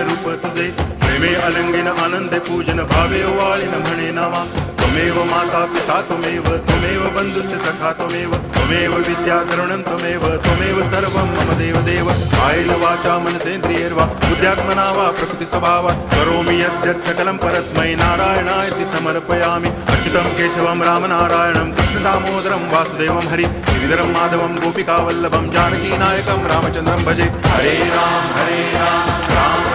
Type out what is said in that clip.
रूप तुझे प्रेमे अलंगिन आनंदे पूजन भावे ओवाळीन म्हणे नामा त्वमेव माता पिता त्वमेव बंधुश्च सखा त्वमेव विद्या तरुणं त्वमेव सर्वं मम देव कायेन वाचा मनसेन्द्रियैर्वा बुद्ध्यात्मना वा प्रकृति स्वभावात् करोमि यद्यत् सकलं परस्मै नारायणायति समर्पयामि अच्युतं केशवं रामनारायणं कृष्णदामोदरं वासुदेवं हरि गिरिधरं माधवं गोपिकावल्लभं जानकीनायकं रामचन्द्रं भजे हरे राम राम